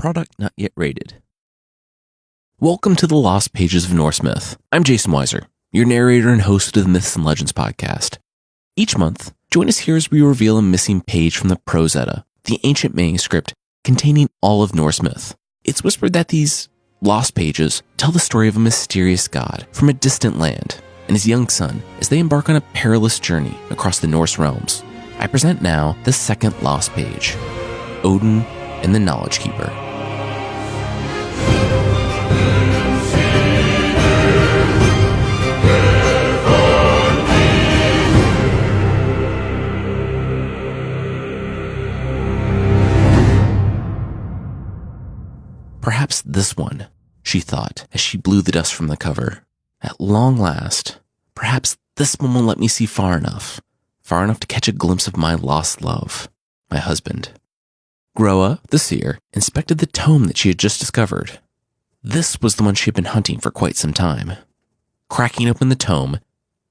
Product not yet rated. Welcome to the Lost Pages of Norse Myth. I'm Jason Weiser, your narrator and host of the Myths and Legends podcast. Each month, join us here as we reveal a missing page from the Prose Edda, the ancient manuscript containing all of Norse myth. It's whispered that these lost pages tell the story of a mysterious god from a distant land and his young son as they embark on a perilous journey across the Norse realms. I present now the second lost page, Odin and the Knowledge Keeper. Perhaps this one, she thought as she blew the dust from the cover. At long last, perhaps this one will let me see far enough to catch a glimpse of my lost love, my husband. Groa, the seer, inspected the tome that she had just discovered. This was the one she had been hunting for quite some time. Cracking open the tome,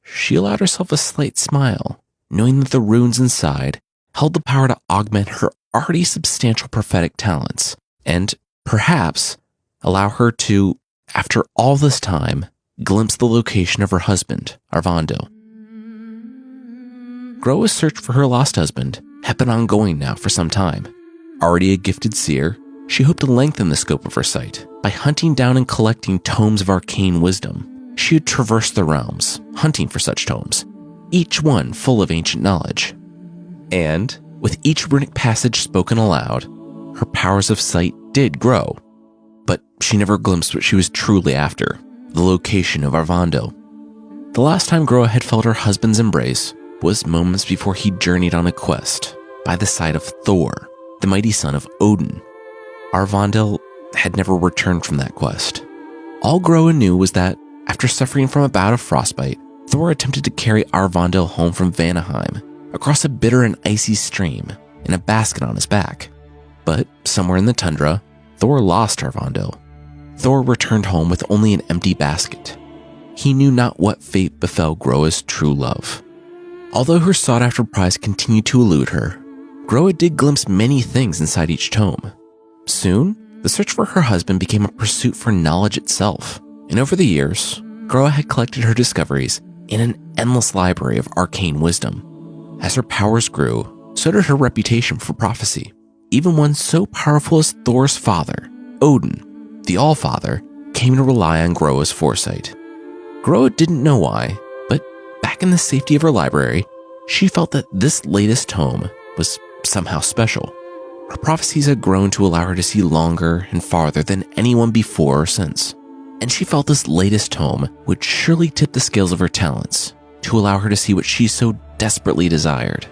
she allowed herself a slight smile, knowing that the runes inside held the power to augment her already substantial prophetic talents, and perhaps allow her to, after all this time, glimpse the location of her husband, Arvando. Groa's search for her lost husband had been ongoing now for some time. Already a gifted seer, she hoped to lengthen the scope of her sight. By hunting down and collecting tomes of arcane wisdom, she had traversed the realms, hunting for such tomes, each one full of ancient knowledge. And, with each runic passage spoken aloud, her powers of sight did grow. But she never glimpsed what she was truly after, the location of Arvando. The last time Groa had felt her husband's embrace was moments before he journeyed on a quest by the side of Thor, the mighty son of Odin. Arvandil had never returned from that quest. All Groa knew was that, after suffering from a bout of frostbite, Thor attempted to carry Arvandil home from Vanaheim, across a bitter and icy stream, in a basket on his back. But somewhere in the tundra, Thor lost Arvandil. Thor returned home with only an empty basket. He knew not what fate befell Groa's true love. Although her sought-after prize continued to elude her, Groa did glimpse many things inside each tome. Soon, the search for her husband became a pursuit for knowledge itself, and over the years, Groa had collected her discoveries in an endless library of arcane wisdom. As her powers grew, so did her reputation for prophecy. Even one so powerful as Thor's father, Odin, the All-Father, came to rely on Groa's foresight. Groa didn't know why, but back in the safety of her library, she felt that this latest tome was somehow special. Her prophecies had grown to allow her to see longer and farther than anyone before or since, and she felt this latest tome would surely tip the scales of her talents to allow her to see what she so desperately desired.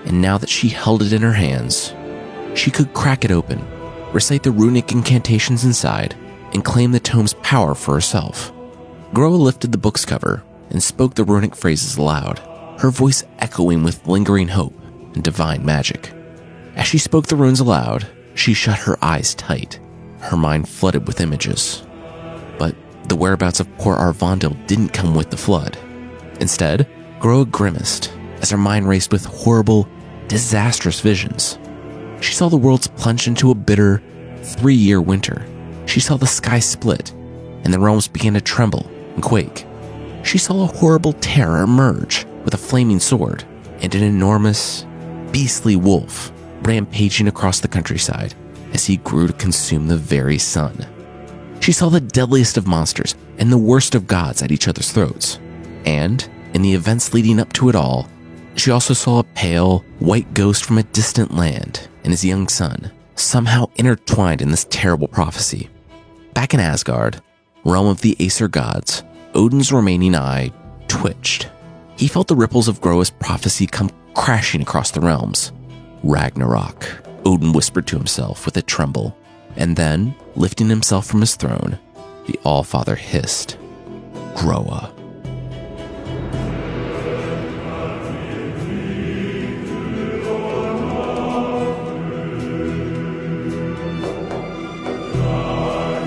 And now that she held it in her hands, she could crack it open, recite the runic incantations inside, and claim the tome's power for herself. Groa lifted the book's cover and spoke the runic phrases aloud, her voice echoing with lingering hope and divine magic. As she spoke the runes aloud, she shut her eyes tight, her mind flooded with images. But the whereabouts of poor Arvandil didn't come with the flood. Instead, Groa grimaced as her mind raced with horrible, disastrous visions. She saw the worlds plunge into a bitter, 3-year winter. She saw the sky split, and the realms began to tremble and quake. She saw a horrible terror emerge with a flaming sword, and an enormous, beastly wolf rampaging across the countryside as he grew to consume the very sun. She saw the deadliest of monsters and the worst of gods at each other's throats. And, in the events leading up to it all, she also saw a pale, white ghost from a distant land and his young son, somehow intertwined in this terrible prophecy. Back in Asgard, realm of the Aesir gods, Odin's remaining eye twitched. He felt the ripples of Groa's prophecy come crashing across the realms. Ragnarok, Odin whispered to himself with a tremble, and then, lifting himself from his throne, the All-Father hissed, Groa.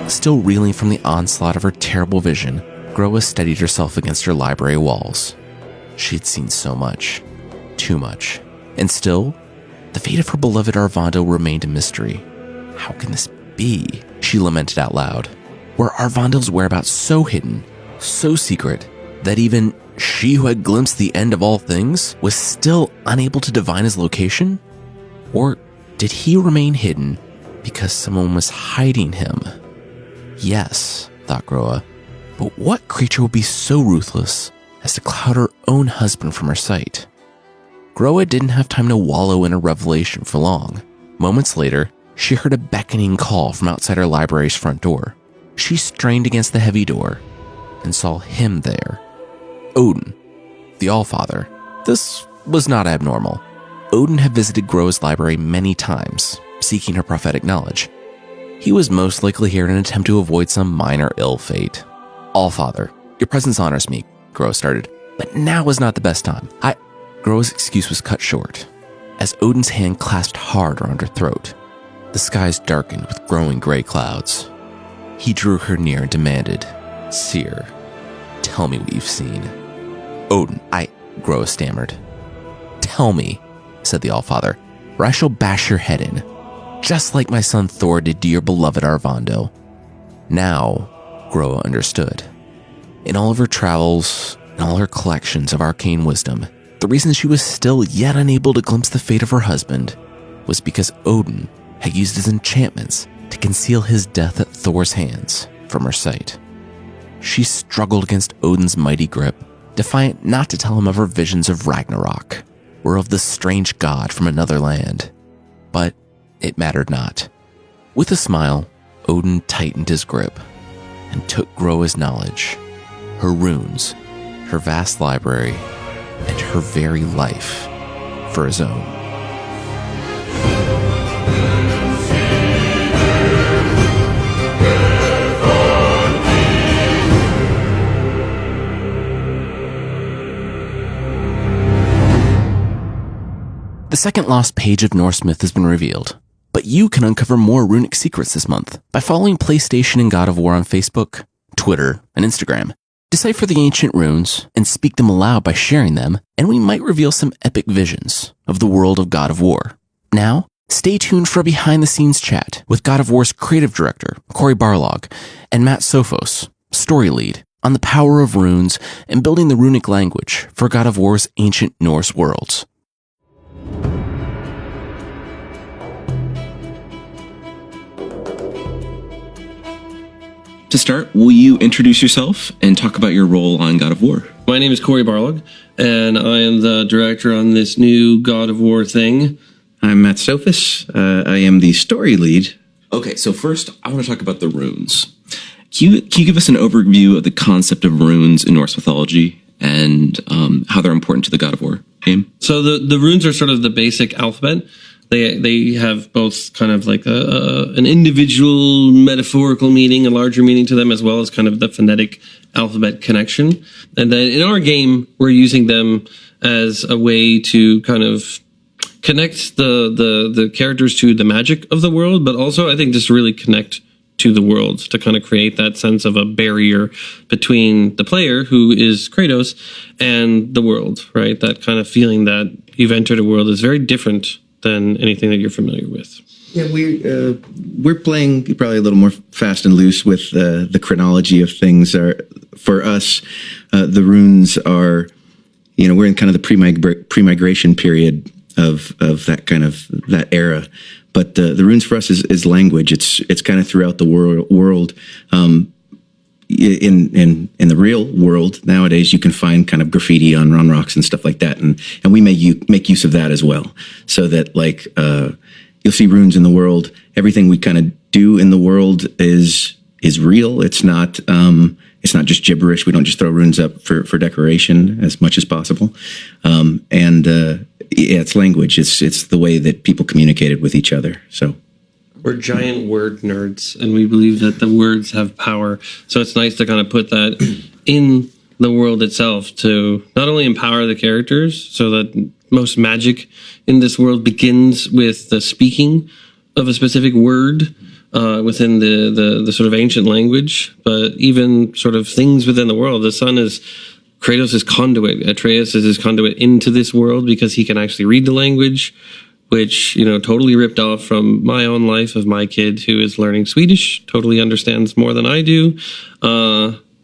Still reeling from the onslaught of her terrible vision, Groa steadied herself against her library walls. She had seen so much, too much, and still, the fate of her beloved Arvando remained a mystery. How can this it be, she lamented out loud? Were Arvandel's whereabouts so hidden, so secret, that even she who had glimpsed the end of all things was still unable to divine his location? Or did he remain hidden because someone was hiding him? Yes, thought Groa, but what creature would be so ruthless as to cloud her own husband from her sight? Groa didn't have time to wallow in a revelation for long. Moments later, she heard a beckoning call from outside her library's front door. She strained against the heavy door and saw him there. Odin, the Allfather. This was not abnormal. Odin had visited Groa's library many times, seeking her prophetic knowledge. He was most likely here in an attempt to avoid some minor ill fate. Allfather, your presence honors me, Groa started, but now is not the best time. Groa's excuse was cut short, as Odin's hand clasped hard around her throat. The skies darkened with growing gray clouds. He drew her near and demanded, Seer, tell me what you've seen. Odin, Groa stammered. Tell me, said the Allfather, or I shall bash your head in, just like my son Thor did to your beloved Arvando. Now, Groa understood. In all of her travels, in all her collections of arcane wisdom, the reason she was still yet unable to glimpse the fate of her husband was because Odin had used his enchantments to conceal his death at Thor's hands from her sight. She struggled against Odin's mighty grip, defiant not to tell him of her visions of Ragnarok, or of the strange god from another land. But it mattered not. With a smile, Odin tightened his grip and took Groa's knowledge, her runes, her vast library, and her very life for his own. The second lost page of Norse myth has been revealed, but you can uncover more runic secrets this month by following PlayStation and God of War on Facebook, Twitter, and Instagram. Decipher the ancient runes and speak them aloud by sharing them, and we might reveal some epic visions of the world of God of War. Now, stay tuned for a behind-the-scenes chat with God of War's creative director, Cory Barlog, and Matt Sophos, story lead, on the power of runes and building the runic language for God of War's ancient Norse worlds. To start, will you introduce yourself and talk about your role on God of War? My name is Cory Barlog, and I am the director on this new God of War thing. I'm Matt Sophos. I am the story lead. Okay, so first, I want to talk about the runes. Can you give us an overview of the concept of runes in Norse mythology and how they're important to the God of War game? So the runes are sort of the basic alphabet. They have both kind of like an individual metaphorical meaning, a larger meaning to them, as well as kind of the phonetic alphabet connection. And then in our game, we're using them as a way to kind of connect the characters to the magic of the world, but also I think just really connect to the world, to kind of create that sense of a barrier between the player, who is Kratos, and the world, right? That kind of feeling that you've entered a world is very different than anything that you're familiar with. Yeah, we're playing probably a little more fast and loose with the chronology of things. For us, the runes are, we're in kind of the pre-migration period of that era. But the runes for us is language. It's kind of throughout the world. In the real world nowadays, you can find kind of graffiti on rocks and stuff like that, and we make use of that as well, so that you'll see runes in the world. Everything we kind of do in the world is real. It's not just gibberish. We don't just throw runes up for decoration as much as possible. It's language. It's the way that people communicated with each other. So. We're giant word nerds, and we believe that the words have power. So it's nice to kind of put that in the world itself to not only empower the characters, so that most magic in this world begins with the speaking of a specific word within the sort of ancient language, but even sort of things within the world. The sun is Kratos' conduit. Atreus is his conduit into this world because he can actually read the language. which, totally ripped off from my own life of my kid who is learning Swedish, totally understands more than I do.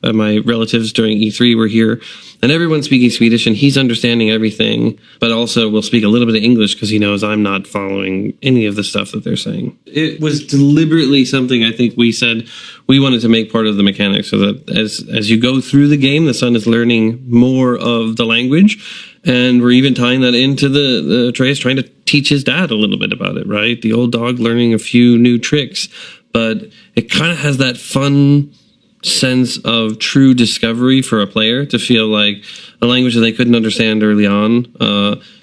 My relatives during E3 were here, and everyone's speaking Swedish, and he's understanding everything, but also will speak a little bit of English because he knows I'm not following any of the stuff that they're saying. It was deliberately something I think we said we wanted to make part of the mechanics, so that as you go through the game, the son is learning more of the language. And we're even tying that into the Atreus trying to teach his dad a little bit about it, right? The old dog learning a few new tricks, but it kind of has that fun sense of true discovery for a player to feel like a language that they couldn't understand early on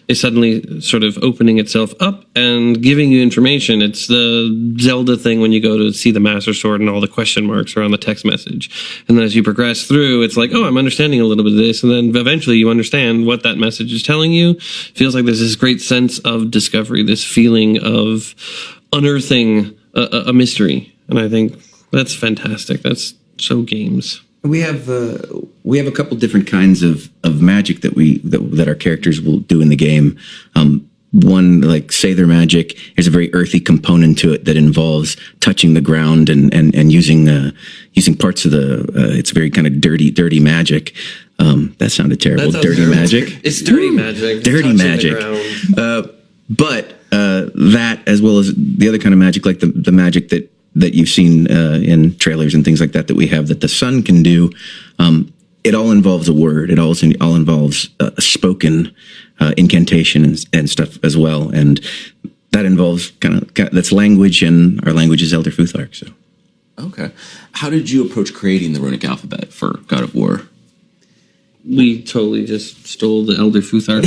is suddenly sort of opening itself up and giving you information. It's the Zelda thing when you go to see the Master Sword and all the question marks around the text message. And then as you progress through, it's like, oh, I'm understanding a little bit of this. And then eventually you understand what that message is telling you. Feels like there's this great sense of discovery, this feeling of unearthing a mystery. And I think that's fantastic. That's so games. We have a couple different kinds of magic that our characters will do in the game. One, like say their magic, there's a very earthy component to it that involves touching the ground and using parts of it's very kind of dirty magic. That sounded terrible. Dirty magic. It's dirty magic. Dirty magic. But that, as well as the other kind of magic, like the magic that you've seen in trailers and things like that we have that the son can do, it all involves a word. It all involves a spoken incantation and stuff as well, and that involves that's language, and our language is Elder Futhark. So, okay, how did you approach creating the runic alphabet for God of War? We totally just stole the Elder Futhark.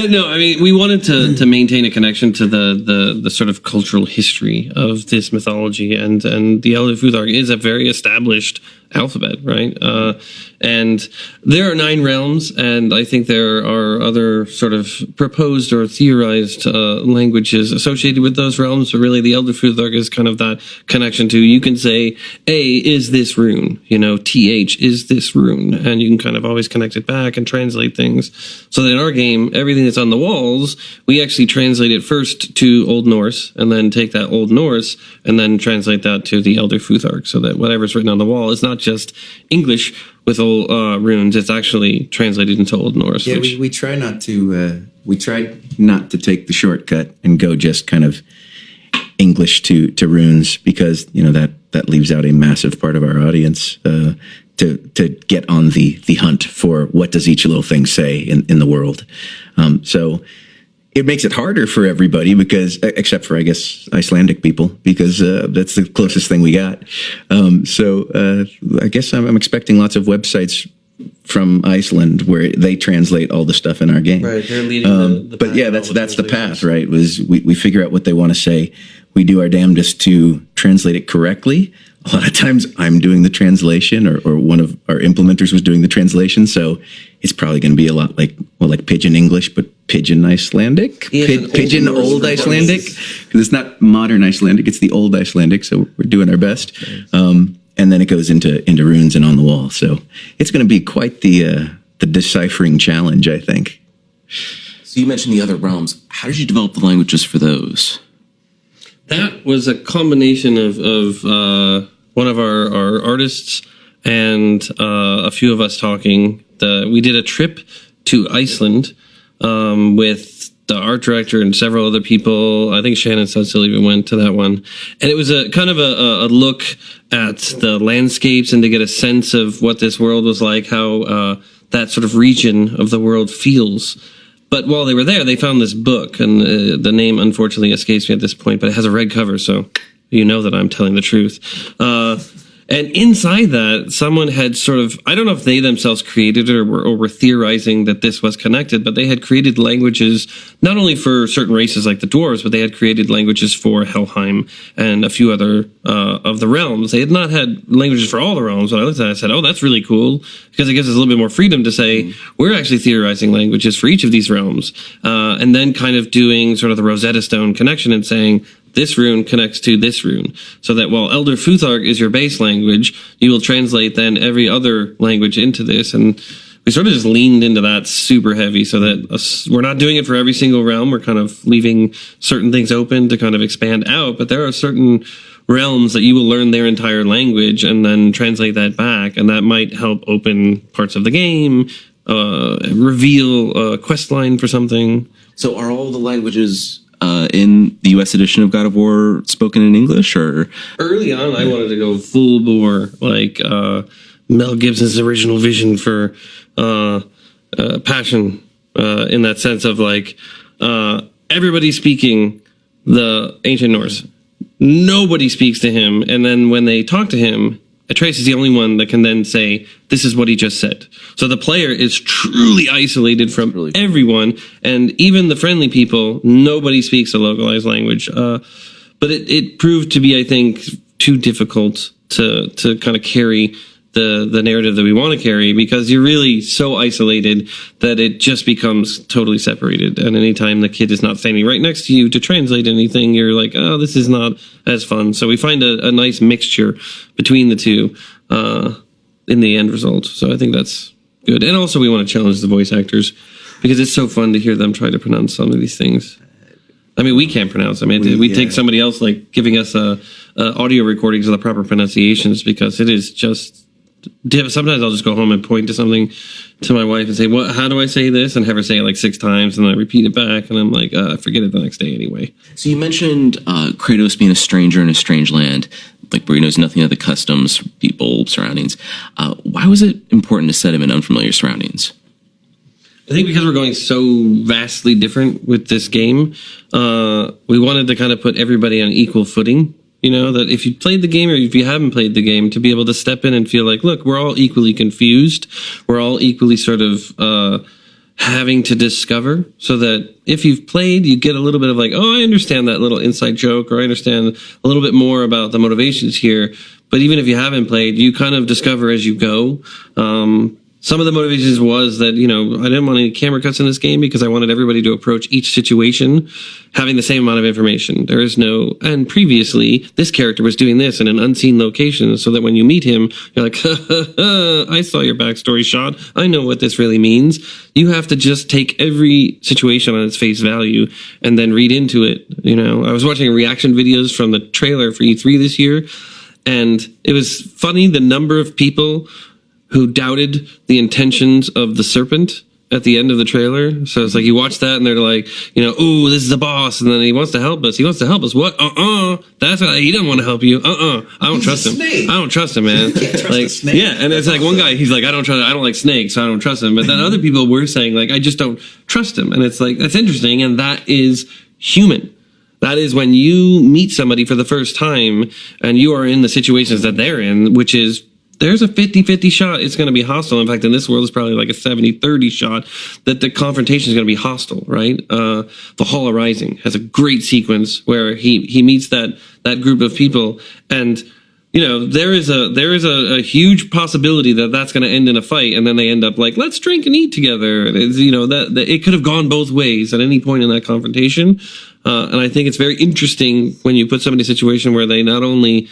No, I mean, we wanted to maintain a connection to the sort of cultural history of this mythology, and the Elder Futhark is a very established alphabet, right? And there are 9 realms, and I think there are other sort of proposed or theorized languages associated with those realms, but really the Elder Futhark is kind of that connection to, you can say, A is this rune, TH is this rune, and you can kind of always connect it back and translate things. So that in our game, everything that's on the walls, we actually translate it first to Old Norse, and then take that Old Norse, and then translate that to the Elder Futhark, so that whatever's written on the wall is not just English with old runes, it's actually translated into Old Norse. Yeah, we try not to take the shortcut and go just kind of English to runes, because that leaves out a massive part of our audience to get on the hunt for what does each little thing say in the world. So it makes it harder for everybody, because, except for, I guess, Icelandic people, because that's the closest thing we got. So I guess I'm expecting lots of websites from Iceland where they translate all the stuff in our game. Right, they're leading the but yeah, that's the path, right? Was we figure out what they want to say. We do our damnedest to translate it correctly. A lot of times I'm doing the translation, or one of our implementers was doing the translation. So it's probably going to be a lot like Pidgin English, but Pidgin Icelandic, Pidgin Old Icelandic, because it's not modern Icelandic, it's the old Icelandic. So we're doing our best. And then it goes into runes and on the wall. So it's going to be quite the deciphering challenge, I think. So you mentioned the other realms. How did you develop the languages for those? That was a combination of one of our artists and a few of us talking. We did a trip to Iceland with the art director and several other people. I think Shannon Sudsill even went to that one. And it was a kind of a look at the landscapes and to get a sense of what this world was like, how that sort of region of the world feels. But while they were there, they found this book, and the name unfortunately escapes me at this point, but it has a red cover, so you know that I'm telling the truth. And inside that, someone had sort of, I don't know if they themselves created it or were theorizing that this was connected, but they had created languages, not only for certain races like the dwarves, but they had created languages for Helheim and a few other of the realms. They had not had languages for all the realms, but I looked at it and I said, oh, that's really cool, because it gives us a little bit more freedom to say, we're actually theorizing languages for each of these realms. And then kind of doing sort of the Rosetta Stone connection and saying, this rune connects to this rune, so that while Elder Futhark is your base language, you will translate then every other language into this. And we sort of just leaned into that super heavy, so that we're not doing it for every single realm. We're kind of leaving certain things open to kind of expand out, but there are certain realms that you will learn their entire language and then translate that back, and that might help open parts of the game, reveal a quest line for something. So are all the languages in the U.S. edition of God of War spoken in English? Or early on, I wanted to go full bore, like Mel Gibson's original vision for Passion, in that sense of like everybody speaking the ancient Norse. Nobody speaks to him, and then when they talk to him, Atreus is the only one that can then say, this is what he just said. So the player is truly isolated from everyone, and even the friendly people, nobody speaks a localized language. But it proved to be, I think, too difficult to kind of carry the narrative that we want to carry, because you're really so isolated that it just becomes totally separated. And anytime the kid is not standing right next to you to translate anything, you're like, oh, this is not as fun. So we find a nice mixture between the two in the end result. So I think that's good. And also we want to challenge the voice actors, because it's so fun to hear them try to pronounce some of these things. I mean, we can't pronounce them. We take somebody else like giving us audio recordings of the proper pronunciations, because it is just... Sometimes I'll just go home and point to something to my wife and say, "What? How do I say this?" and have her say it like 6 times, and then I repeat it back, and I'm like, I forget it the next day anyway. So you mentioned Kratos being a stranger in a strange land, like where he knows nothing of the customs, people, surroundings. Why was it important to set him in unfamiliar surroundings? I think because we're going so vastly different with this game, we wanted to kind of put everybody on equal footing. You know, that if you played the game or if you haven't played the game, to be able to step in and feel like, look, we're all equally confused. We're all equally sort of having to discover, so that if you've played, you get a little bit of like, oh, I understand that little inside joke, or I understand a little bit more about the motivations here. But even if you haven't played, you kind of discover as you go. Some of the motivations was that, you know, I didn't want any camera cuts in this game because I wanted everybody to approach each situation having the same amount of information. There is no, and previously, this character was doing this in an unseen location, so that when you meet him, you're like, I saw your backstory shot. I know what this really means. You have to just take every situation on its face value and then read into it. You know, I was watching reaction videos from the trailer for E3 this year, and it was funny the number of people who doubted the intentions of the serpent at the end of the trailer. So it's like you watch that and they're like, you know, ooh, this is the boss, and then he wants to help us. He wants to help us. What? That's what, he doesn't want to help you. I don't trust him. I don't trust him, man. Like, yeah, and it's like one guy, he's like, I don't like snakes, so I don't trust him. But then other people were saying like, I just don't trust him. And it's like, that's interesting, and that is human. That is when you meet somebody for the first time and you are in the situations that they're in, which is, there's a 50-50 shot it's going to be hostile. In fact, in this world, it's probably like a 70-30 shot that the confrontation is going to be hostile, right? Valhalla Rising has a great sequence where he meets that group of people, and you know, there is a huge possibility that that's going to end in a fight, and then they end up like, let's drink and eat together. And it's, you know, that it could have gone both ways at any point in that confrontation. And I think it's very interesting when you put somebody in a situation where they not only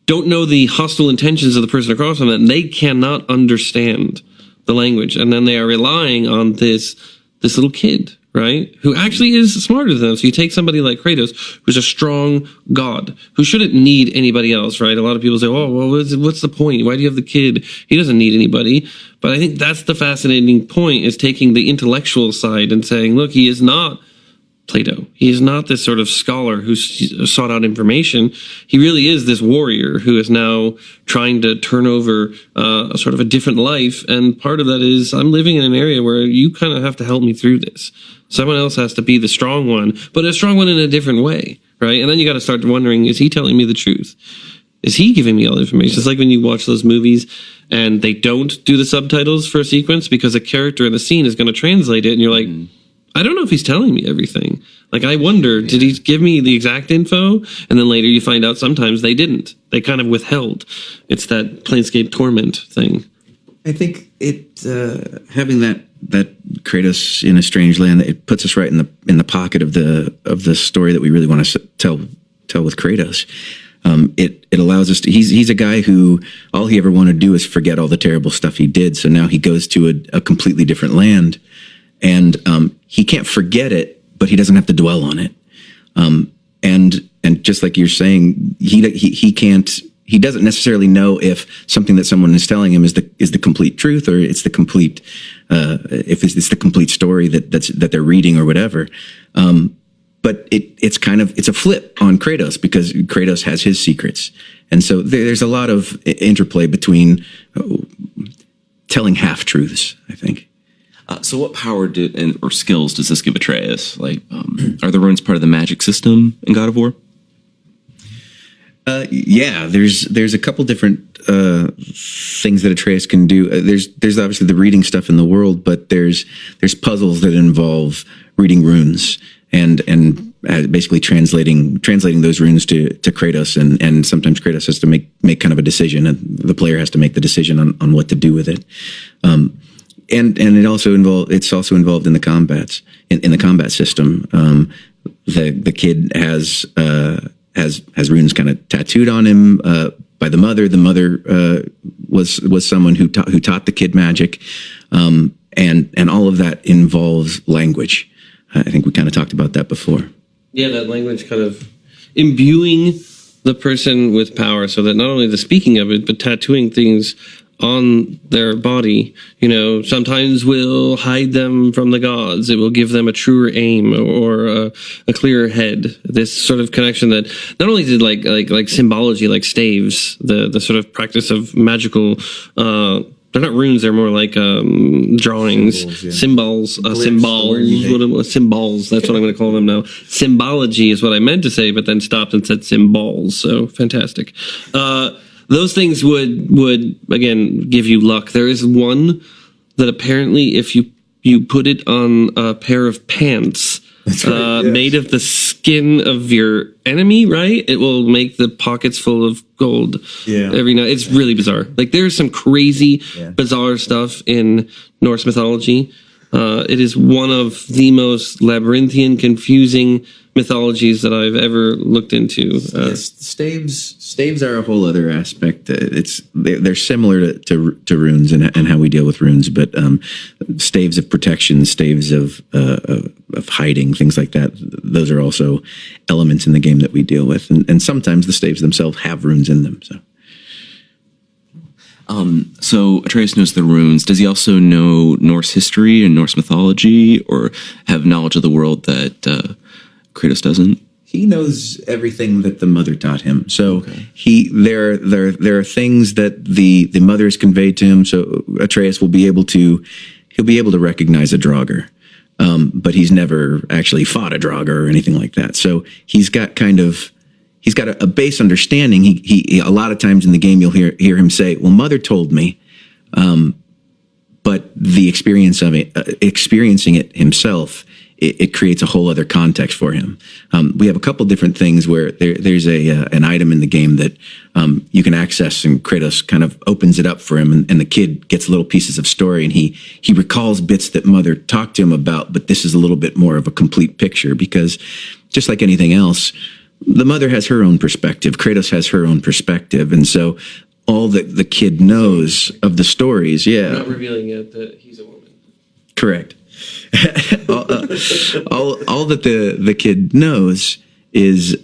don't know the hostile intentions of the person across from them, they cannot understand the language, and then they are relying on this little kid, right, who actually is smarter than them. So you take somebody like Kratos, who's a strong god, who shouldn't need anybody else, right? A lot of people say, oh, well, what's the point? Why do you have the kid? He doesn't need anybody. But I think that's the fascinating point, is taking the intellectual side and saying, look, he is not Plato. He is not this sort of scholar who sought out information. He really is this warrior who is now trying to turn over a sort of a different life. And part of that is, I'm living in an area where you kind of have to help me through this. Someone else has to be the strong one, but a strong one in a different way, right? And then you got to start wondering, is he telling me the truth? Is he giving me all the information? It's like when you watch those movies and they don't do the subtitles for a sequence because a character in the scene is going to translate it, and you're like, I don't know if he's telling me everything. Like, I wonder, did he give me the exact info? And then later you find out sometimes they didn't. They kind of withheld. It's that Planescape Torment thing. I think it having that Kratos in a strange land, it puts us right in the pocket of the story that we really want to tell with Kratos. It allows us to, he's a guy who all he ever wanted to do is forget all the terrible stuff he did. So now he goes to a completely different land, and he can't forget it, but he doesn't have to dwell on it. And just like you're saying, he doesn't necessarily know if something that someone is telling him is the complete truth, or it's the complete, if it's the complete story that they're reading or whatever. But it's a flip on Kratos, because Kratos has his secrets. And so there's a lot of interplay between telling half-truths, I think. So what power or skills does this give Atreus? Like, are the runes part of the magic system in God of War? Yeah, there's a couple different things that Atreus can do. There's obviously the reading stuff in the world, but there's puzzles that involve reading runes and basically translating those runes to Kratos, and sometimes Kratos has to make kind of a decision, and the player has to make the decision on what to do with it. And it's also involved in the combats, in the combat system. The kid has runes kind of tattooed on him by the mother. The mother was someone who taught the kid magic, and all of that involves language. I think we kind of talked about that before. Yeah, that language kind of imbuing the person with power, so that not only the speaking of it, but tattooing things on their body, sometimes will hide them from the gods. It will give them a truer aim or a clearer head. This sort of connection that not only did like symbology, like staves, the sort of practice of magical, they're not runes, they're more like drawings, symbols, symbols. That's what I'm going to call them now. Symbology is what I meant to say, but then stopped and said symbols. So fantastic. Those things would again give you luck. There is one that apparently, if you put it on a pair of pants made of the skin of your enemy, right, it will make the pockets full of gold every night. It's really bizarre. Like, there's some crazy, bizarre stuff in Norse mythology. It is one of the most labyrinthian, confusing mythologies that I've ever looked into. Staves are a whole other aspect. They're similar to runes and how we deal with runes, but staves of protection, staves of hiding, things like that. Those are also elements in the game that we deal with, and sometimes the staves themselves have runes in them. So Atreus knows the runes. Does he also know Norse history and Norse mythology, or have knowledge of the world that Kratos doesn't? He knows everything that the mother taught him. So there are things that the mother has conveyed to him. So Atreus will be able to recognize a Draugr, but he's never actually fought a Draugr or anything like that. So he's got a base understanding. He a lot of times in the game you'll hear him say, "Well, mother told me," but the experience of it, experiencing it himself, it creates a whole other context for him. We have a couple different things where there's an item in the game that you can access, and Kratos kind of opens it up for him, and the kid gets little pieces of story, and he recalls bits that mother talked to him about, but this is a little bit more of a complete picture, because just like anything else, the mother has her own perspective. Kratos has her own perspective. And so all that the kid knows of the stories, Not revealing yet that he's a woman. Correct. all that the kid knows is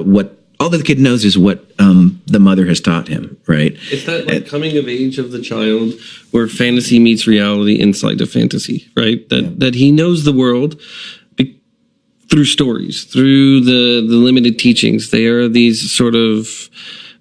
what all that the kid knows is what the mother has taught him, right? It's that coming of age of the child where fantasy meets reality inside of fantasy, right? That he knows the world through stories, through the limited teachings. They are these sort of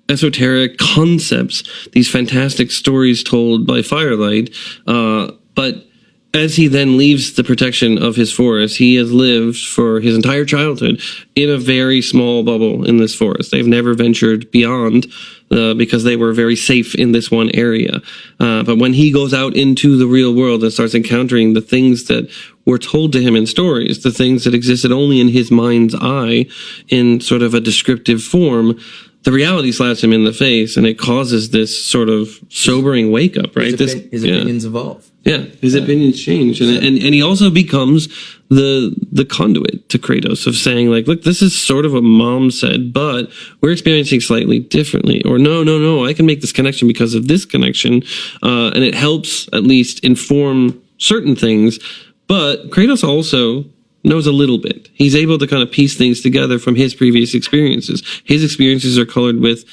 esoteric concepts, these fantastic stories told by firelight. But as he then leaves the protection of his forest, he has lived for his entire childhood in a very small bubble in this forest. They've never ventured beyond because they were very safe in this one area. But when he goes out into the real world and starts encountering the things that were told to him in stories, the things that existed only in his mind's eye in sort of a descriptive form, the reality slaps him in the face, and it causes this sort of sobering wake up, right? His opinions evolve. Yeah, his opinions change, and he also becomes the conduit to Kratos of saying like, look, this is sort of what Mom said, but we're experiencing slightly differently, or no, I can make this connection because of this connection, and it helps at least inform certain things. But Kratos also knows a little bit. He's able to kind of piece things together from his previous experiences. His experiences are colored with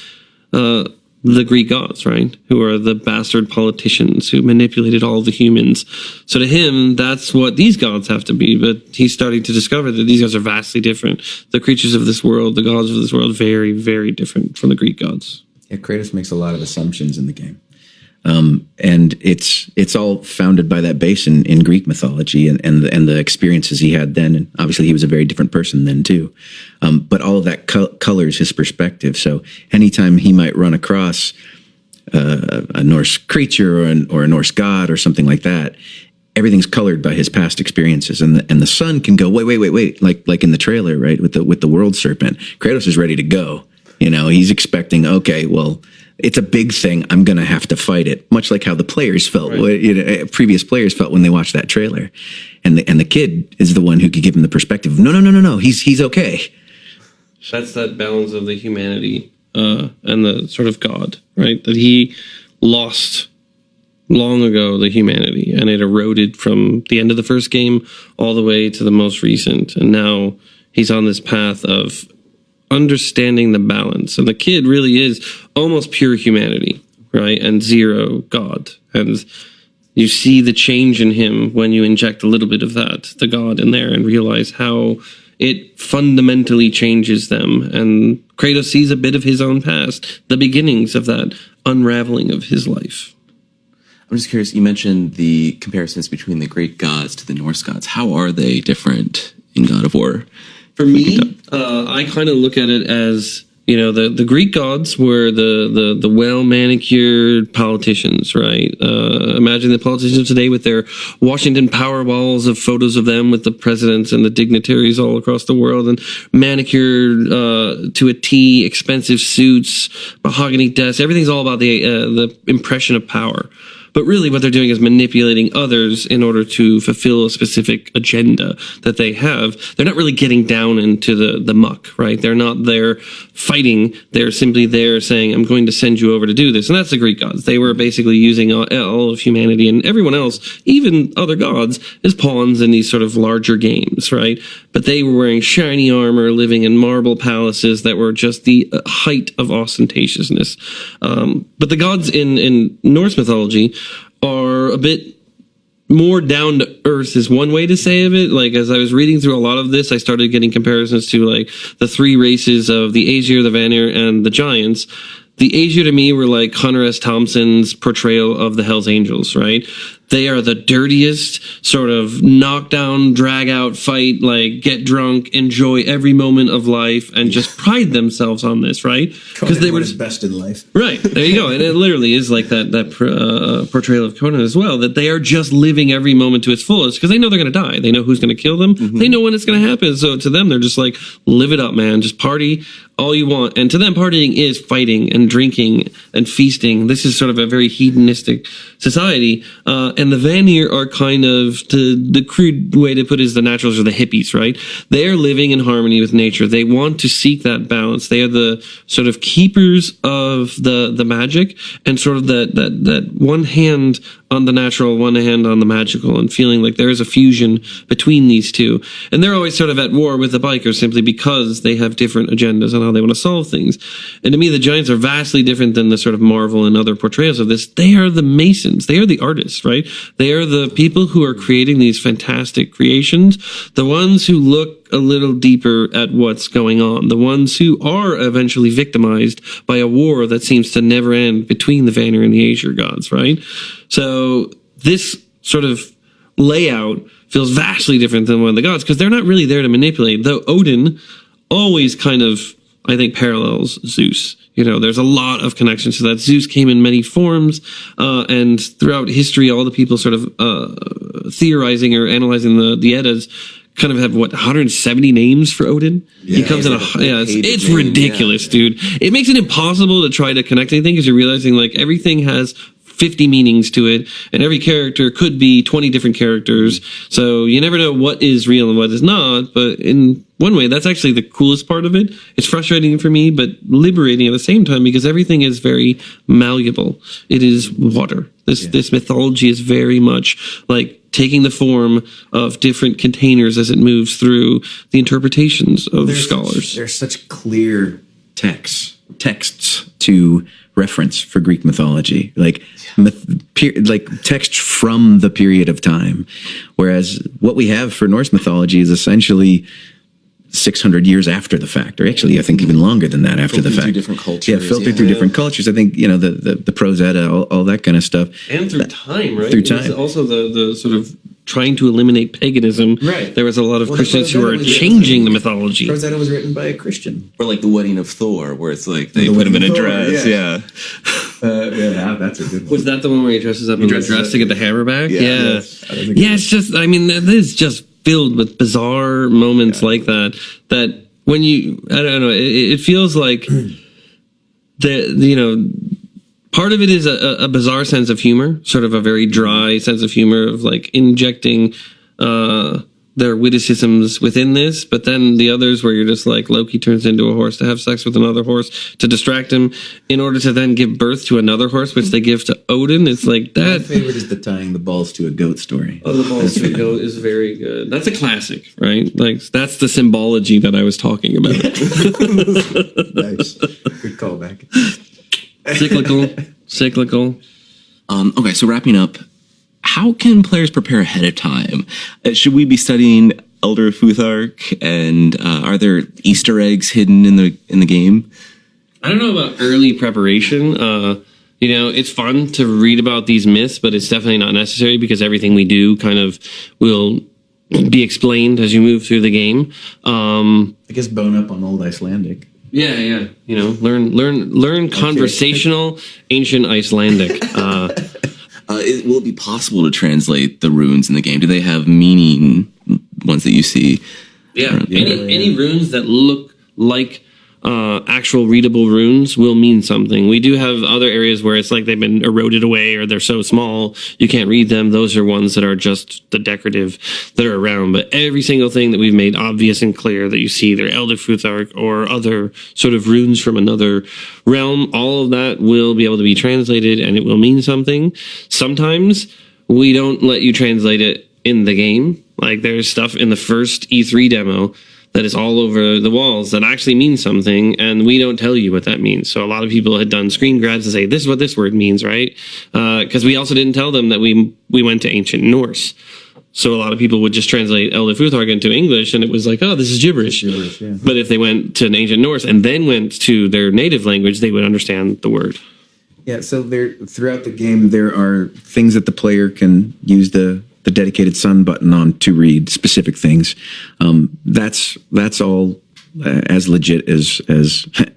the Greek gods, right? Who are the bastard politicians who manipulated all the humans. So to him, that's what these gods have to be. But he's starting to discover that these gods are vastly different. The creatures of this world, the gods of this world, very, very different from the Greek gods. Yeah, Kratos makes a lot of assumptions in the game. And it's all founded by that base in Greek mythology and the experiences he had then. And obviously he was a very different person then too. But all of that colors his perspective. So anytime he might run across a Norse creature or a Norse god or something like that, everything's colored by his past experiences. And the son can go, wait, like in the trailer, right? With the world serpent, Kratos is ready to go. He's expecting, okay, well, it's a big thing. I'm going to have to fight it. Much like how the players felt, right. Previous players felt when they watched that trailer. And the kid is the one who could give him the perspective of, no. He's okay. That's that balance of the humanity and the sort of God, right? That he lost long ago, the humanity, and it eroded from the end of the first game all the way to the most recent. And now he's on this path of understanding the balance. And the kid really is almost pure humanity, right? And zero God. And you see the change in him when you inject a little bit of that, the God in there, and realize how it fundamentally changes them. And Kratos sees a bit of his own past, the beginnings of that unraveling of his life. I'm just curious, you mentioned the comparisons between the Greek gods to the Norse gods. How are they different in God of War? For me, I kind of look at it as, the Greek gods were the well-manicured politicians, right? Imagine the politicians today with their Washington power walls of photos of them with the presidents and the dignitaries all across the world, and manicured to a T, expensive suits, mahogany desks. Everything's all about the impression of power. But really what they're doing is manipulating others in order to fulfill a specific agenda that they have. They're not really getting down into the muck, right? They're not there fighting. They're simply there saying, I'm going to send you over to do this. And that's the Greek gods. They were basically using all of humanity and everyone else, even other gods, as pawns in these sort of larger games, right? But they were wearing shiny armor, living in marble palaces that were just the height of ostentatiousness. But the gods in Norse mythology are a bit more down to earth is one way to say of it. Like, as I was reading through a lot of this, I started getting comparisons to like the three races of the Aesir, the Vanir, and the Giants. The Aesir to me were like Hunter S. Thompson's portrayal of the Hells Angels, right? They are the dirtiest sort of knockdown, drag out fight, like get drunk, enjoy every moment of life, and just pride themselves on this, right? Because they were his best in life. Right. There you go. And it literally is like that portrayal of Conan as well, that they are just living every moment to its fullest because they know they're going to die. They know who's going to kill them. Mm-hmm. They know when it's going to happen. So to them, they're just like, live it up, man. Just party all you want. And to them, partying is fighting and drinking and feasting. This is sort of a very hedonistic society. And the Vanir are kind of, the crude way to put it is the naturals or the hippies, right? They are living in harmony with nature. They want to seek that balance. They are the sort of keepers of the magic and sort of that one hand on the natural, one hand on the magical, and feeling like there is a fusion between these two. And they're always sort of at war with the bikers simply because they have different agendas on how they want to solve things. And to me, the Giants are vastly different than the sort of Marvel and other portrayals of this. They are the masons. They are the artists, right? They are the people who are creating these fantastic creations, the ones who look a little deeper at what's going on, the ones who are eventually victimized by a war that seems to never end between the Vanir and the Aesir gods, right? So this sort of layout feels vastly different than one of the gods because they're not really there to manipulate, though Odin always kind of, I think, parallels Zeus. There's a lot of connections to that. Zeus came in many forms, and throughout history, all the people sort of theorizing or analyzing the Eddas kind of have 170 names for Odin. Yeah, he comes in it's ridiculous, dude. It makes it impossible to try to connect anything because you're realizing like everything has 50 meanings to it, and every character could be 20 different characters. So you never know what is real and what is not. But in one way, that's actually the coolest part of it. It's frustrating for me, but liberating at the same time, because everything is very malleable. It is water. This mythology is very much like taking the form of different containers as it moves through the interpretations of scholars. There's such clear texts to reference for Greek mythology, like text from the period of time, whereas what we have for Norse mythology is essentially 600 years after the fact, or actually, I think even longer than that after the fact. Through different cultures. Yeah, filtered through different cultures. I think, the Prose Edda, all that kind of stuff. And through time, right? Through time. Also the sort of trying to eliminate paganism. Right. There was a lot of Christians who were changing the mythology. Prose Edda was written by a Christian. Or like the wedding of Thor, where it's like they put him in a dress. Yeah. That's a good one. Was that the one where he dresses up in a dress to get the hammer back? Yeah. It's just, it is just filled with bizarre moments like that when I don't know, it feels like part of it is a bizarre sense of humor, sort of a very dry sense of humor of like injecting their witticisms within this, but then the others where you're just like Loki turns into a horse to have sex with another horse to distract him in order to then give birth to another horse, which they give to Odin. It's like that. My favorite is the tying the balls to a goat story. Oh, the balls to a goat is very good. That's a classic, right? Like that's the symbology that I was talking about. Nice. Good callback. Cyclical. Okay, so wrapping up, how can players prepare ahead of time? Should we be studying Elder Futhark, and are there Easter eggs hidden in the game? I don't know about early preparation. It's fun to read about these myths, but it's definitely not necessary because everything we do kind of will be explained as you move through the game. I guess bone up on Old Icelandic. Yeah. Learn conversational ancient Icelandic. Will it be possible to translate the runes in the game? Do they have meaning, ones that you see? Yeah. Any runes that look like actual readable runes will mean something. We do have other areas where it's like they've been eroded away or they're so small you can't read them. Those are ones that are just the decorative that are around. But every single thing that we've made obvious and clear that you see, they're Elder Futhark or other sort of runes from another realm, all of that will be able to be translated and it will mean something. Sometimes we don't let you translate it in the game. Like there's stuff in the first E3 demo that is all over the walls that actually means something, and we don't tell you what that means. So a lot of people had done screen grabs to say, this is what this word means, right? Because we also didn't tell them that we went to ancient Norse. So a lot of people would just translate Elder Futhark into English, and it was like, oh, this is gibberish. Yeah. But if they went to an ancient Norse and then went to their native language, they would understand the word. Yeah, so throughout the game, there are things that the player can use the dedicated sun button on to read specific things. That's all as legit as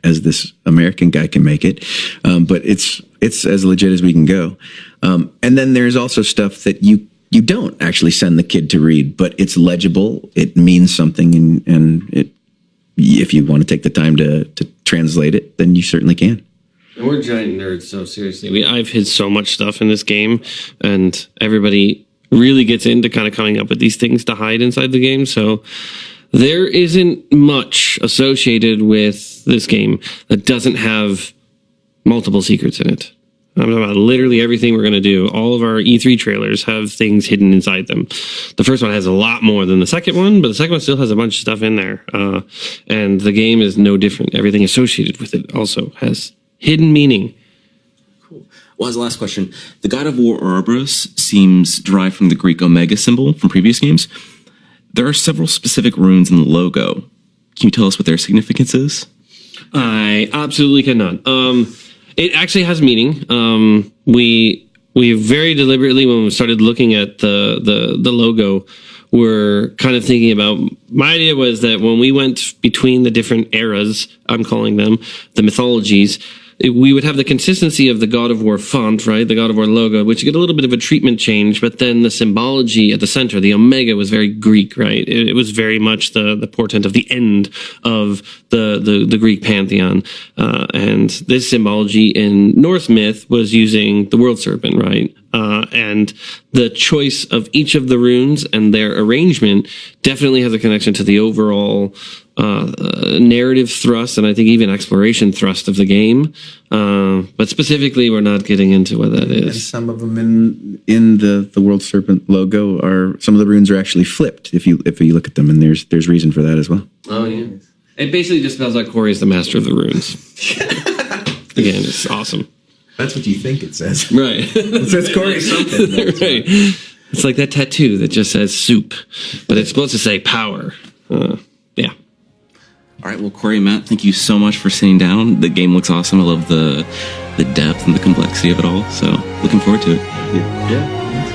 this American guy can make it. But it's as legit as we can go. And then there's also stuff that you don't actually send the kid to read, but it's legible. It means something, and if you want to take the time to translate it, then you certainly can. And we're giant nerds, so seriously, I've hid so much stuff in this game, and everybody really gets into kind of coming up with these things to hide inside the game. So there isn't much associated with this game that doesn't have multiple secrets in it. I'm talking about literally everything we're going to do. All of our E3 trailers have things hidden inside them. The first one has a lot more than the second one, but the second one still has a bunch of stuff in there. And the game is no different. Everything associated with it also has hidden meaning. Well, as the last question, the god of war Ouroboros seems derived from the Greek omega symbol from previous games. There are several specific runes in the logo. Can you tell us what their significance is? I absolutely cannot. It actually has meaning. We very deliberately, when we started looking at the logo, were kind of thinking about, my idea was that when we went between the different eras, I'm calling them, the mythologies, we would have the consistency of the God of War font, right? The God of War logo, which get a little bit of a treatment change, but then the symbology at the center, the Omega, was very Greek, right? It was very much the portent of the end of the Greek pantheon. And this symbology in Norse myth was using the world serpent, right? And the choice of each of the runes and their arrangement definitely has a connection to the overall narrative thrust, and I think even exploration thrust of the game. But specifically, we're not getting into what that is. And some of them in the World Serpent logo are, some of the runes are actually flipped if you look at them, and there's reason for that as well. Oh yeah, it basically just spells out Corey is the master of the runes. Again, it's awesome. That's what you think it says. Right. It says Corey something. Right. It's like that tattoo that just says soup, but it's supposed to say power. Yeah. All right, well, Corey and Matt, thank you so much for sitting down. The game looks awesome. I love the depth and the complexity of it all. So looking forward to it. Yeah.